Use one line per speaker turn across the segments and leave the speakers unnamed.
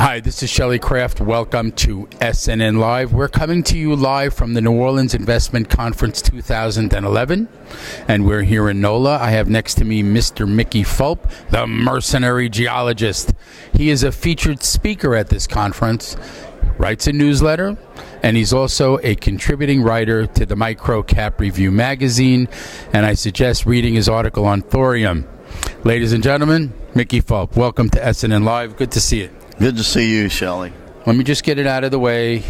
Hi, this is Shelley Kraft. Welcome to SNN Live. We're coming to you live from the New Orleans Investment Conference 2011, and we're here in NOLA. I have next to me Mr. Mickey Fulp, the Mercenary Geologist. He is a featured speaker at this conference, writes a newsletter, and he's also a contributing writer to the MicroCap Review magazine, and I suggest reading his article on thorium. Ladies and gentlemen, Mickey Fulp, welcome to SNN Live. Good to see you.
Good to see you, Shelley.
Let me just get it out of the way.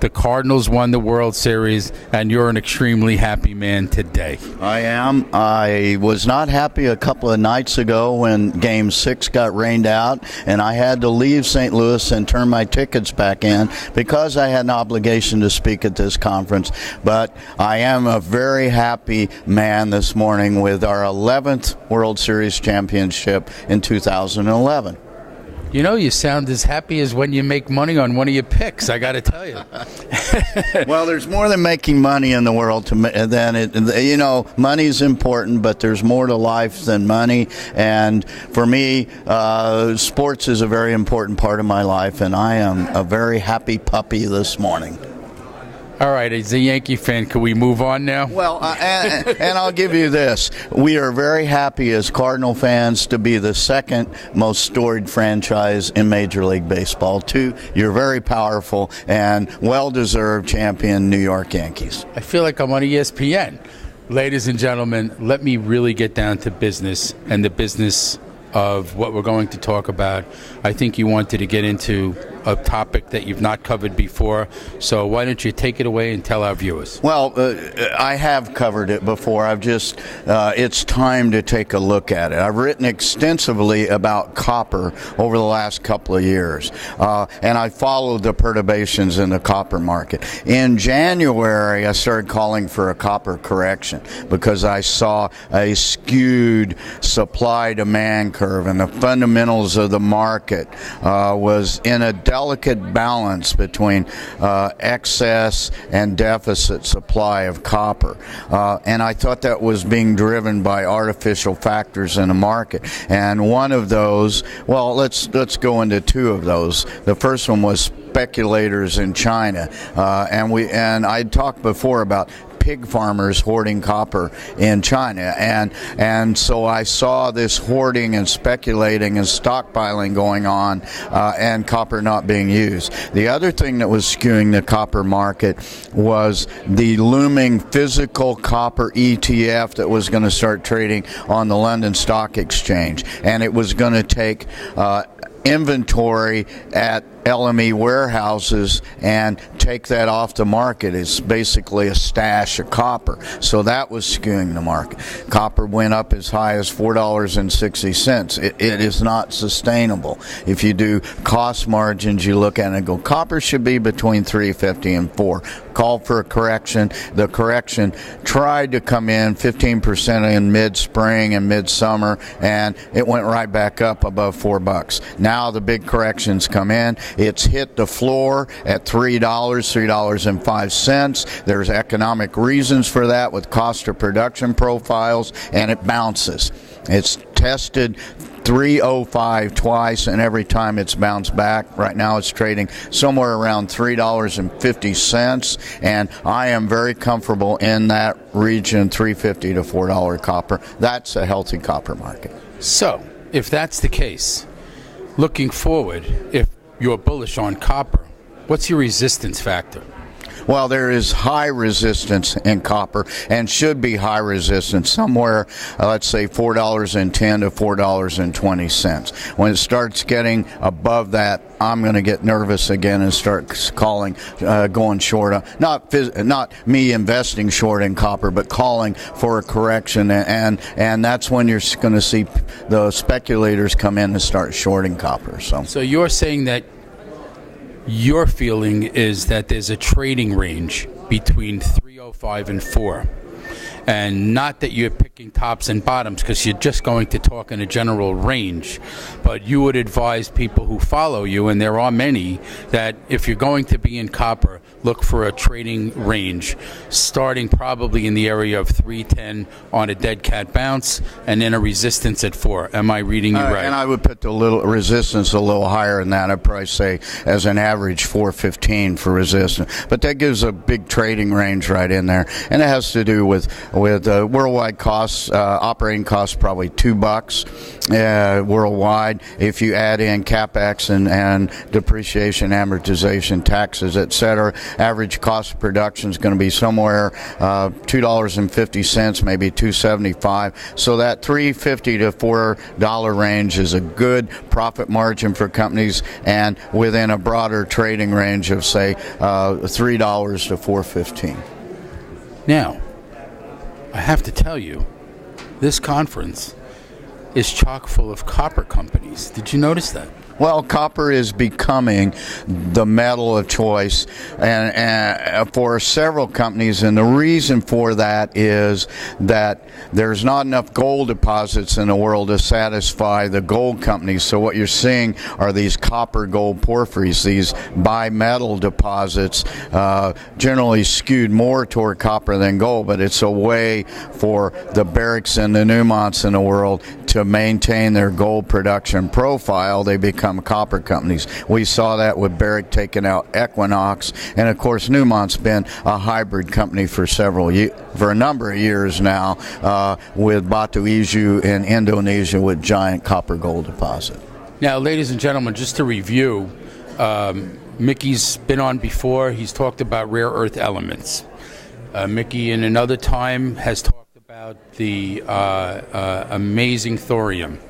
The Cardinals won the World Series, and you're an extremely happy man today.
I am. I was not happy a couple of nights ago when Game 6 got rained out, and I had to leave St. Louis and turn my tickets back in because I had an obligation to speak at this conference. But I am a very happy man this morning with our 11th World Series championship in 2011.
You know, you sound as happy as when you make money on one of your picks, I got to tell you.
Well, there's more than making money in the world. Money's important, but there's more to life than money. And for me, sports is a very important part of my life, and I am a very happy puppy this morning.
All right, as a Yankee fan, can we move on now?
Well, and I'll give you this. We are very happy as Cardinal fans to be the second most storied franchise in Major League Baseball. Two, you're very powerful and well-deserved champion New York Yankees.
I feel like I'm on ESPN. Ladies and gentlemen, let me really get down to business and the business of what we're going to talk about. I think you wanted to get into a topic that you've not covered before, so why don't you take it away and tell our viewers?
Well, I have covered it before. It's time to take a look at it. I've written extensively about copper over the last couple of years, and I followed the perturbations in the copper market. In January, I started calling for a copper correction because I saw a skewed supply-demand curve, and the fundamentals of the market was in a delicate balance between excess and deficit supply of copper, and I thought that was being driven by artificial factors in the market. And one of those, well, let's go into two of those. The first one was speculators in China, and I talked before about pig farmers hoarding copper in China, and so I saw this hoarding and speculating and stockpiling going on, and copper not being used. The other thing that was skewing the copper market was the looming physical copper ETF that was going to start trading on the London Stock Exchange, and it was going to take inventory at LME warehouses and take that off the market. It's basically a stash of copper. So that was skewing the market. Copper went up as high as $4.60. It is not sustainable. If you do cost margins, you look at it and go, copper should be between $3.50 and $4. Called for a correction. The correction tried to come in 15% in mid-spring and mid-summer, and it went right back up above $4. Now the big corrections come in. It's hit the floor at $3.05. There's economic reasons for that with cost of production profiles, and it bounces. It's tested 305 twice, and every time it's bounced back. Right now it's trading somewhere around $3.50, and I am very comfortable in that region, $3.50 to $4 copper. That's a healthy copper market.
So, if that's the case, looking forward, if you're bullish on copper, what's your resistance factor?
Well, there is high resistance in copper, and should be high resistance somewhere, let's say $4.10 to $4.20. When it starts getting above that, I'm going to get nervous again and start going short. Not me investing short in copper, but calling for a correction, and that's when you're going to see the speculators come in and start shorting copper. So
you're saying that your feeling is that there's a trading range between 305 and 4, And not that you're picking tops and bottoms, because you're just going to talk in a general range, but you would advise people who follow you, and there are many, that if you're going to be in copper, look for a trading range starting probably in the area of 310 on a dead cat bounce, and then a resistance at 4. Am I reading you right?
And I would put the little resistance a little higher than that. I'd probably say as an average 415 for resistance. But that gives a big trading range right in there, and it has to do with worldwide costs, operating costs probably $2 worldwide. If you add in capex and depreciation, amortization, taxes, etc., average cost of production is going to be somewhere $2.50, maybe $2.75. So that $3.50 to $4 range is a good profit margin for companies, and within a broader trading range of say $3 to $4.15.
Now, I have to tell you, this conference is chock full of copper companies. Did you notice that?
Well, copper is becoming the metal of choice and for several companies, and the reason for that is that there's not enough gold deposits in the world to satisfy the gold companies. So what you're seeing are these copper-gold porphyries, these bimetal deposits, generally skewed more toward copper than gold, but it's a way for the Barricks and the Newmonts in the world to maintain their gold production profile. They become copper companies. We saw that with Barrick taking out Equinox, and of course Newmont's been a hybrid company for a number of years now, with Batu Hijau in Indonesia with giant copper gold deposit.
Now, ladies and gentlemen, just to review, Mickey's been on before. He's talked about rare earth elements. Mickey, in another time, has talked about the amazing thorium.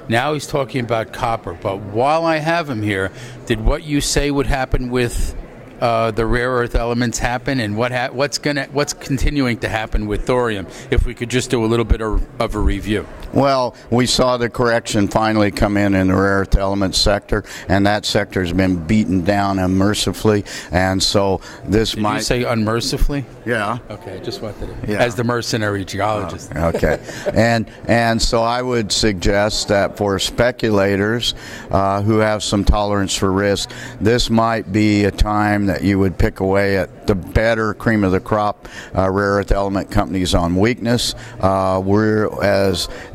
Now he's talking about copper. But while I have him here, did what you say would happen with the rare earth elements happen, and what's continuing to happen with thorium? If we could just do a little bit of a review.
Well, we saw the correction finally come in the rare earth element sector, and that sector has been beaten down unmercifully, and so this
Did you say unmercifully?
Yeah.
Okay, just wanted to, as the mercenary geologist.
Okay, and so I would suggest that for speculators who have some tolerance for risk, this might be a time that you would pick away at the better cream of the crop rare earth element companies on weakness. We're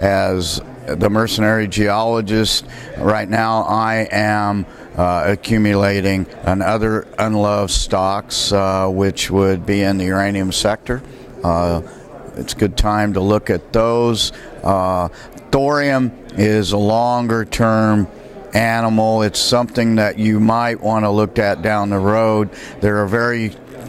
as the mercenary geologist right now, I am accumulating other unloved stocks, which would be in the uranium sector. It's a good time to look at those. Thorium is a longer term animal. It's something that you might want to look at down the road. There are very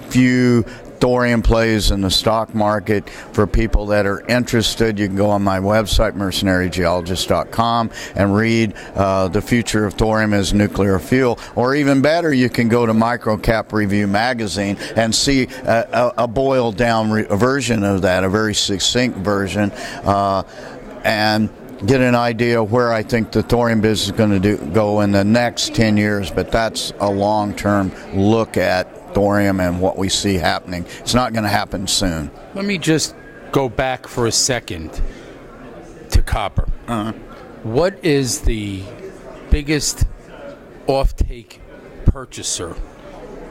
few thorium plays in the stock market. For people that are interested, you can go on my website, mercenarygeologist.com, and read The Future of Thorium as Nuclear Fuel. Or even better, you can go to MicroCap Review magazine and see a boiled down version of that, a very succinct version, and get an idea of where I think the thorium business is going to go in the next 10 years. But that's a long-term look at thorium and what we see happening. It's not going to happen soon.
Let me just go back for a second to copper. What is the biggest offtake purchaser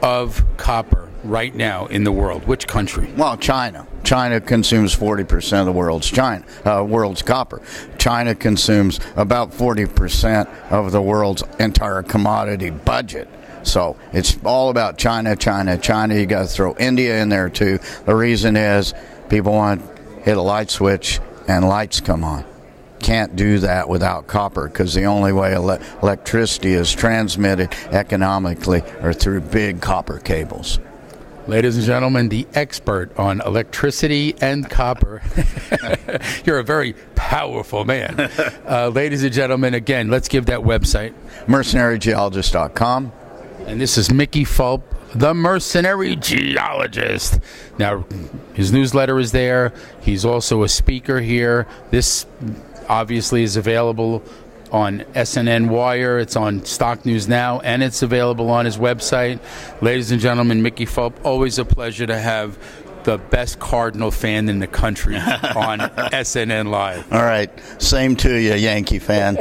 of copper right now in the world? Which country?
Well, China. China consumes 40% of the world's copper. China consumes about 40% of the world's entire commodity budget. So it's all about China, China, China. You got to throw India in there too. The reason is people want to hit a light switch and lights come on. Can't do that without copper, because the only way electricity is transmitted economically are through big copper cables.
Ladies and gentlemen, the expert on electricity and copper. You're a very powerful man. Ladies and gentlemen, again, let's give that website.
mercenarygeologist.com.
And this is Mickey Fulp, the Mercenary Geologist. Now, his newsletter is there. He's also a speaker here. This obviously is available on SNN Wire. It's on Stock News Now, and it's available on his website. Ladies and gentlemen, Mickey Fulp, always a pleasure to have the best Cardinal fan in the country on SNN Live.
All right. Same to you, Yankee fan.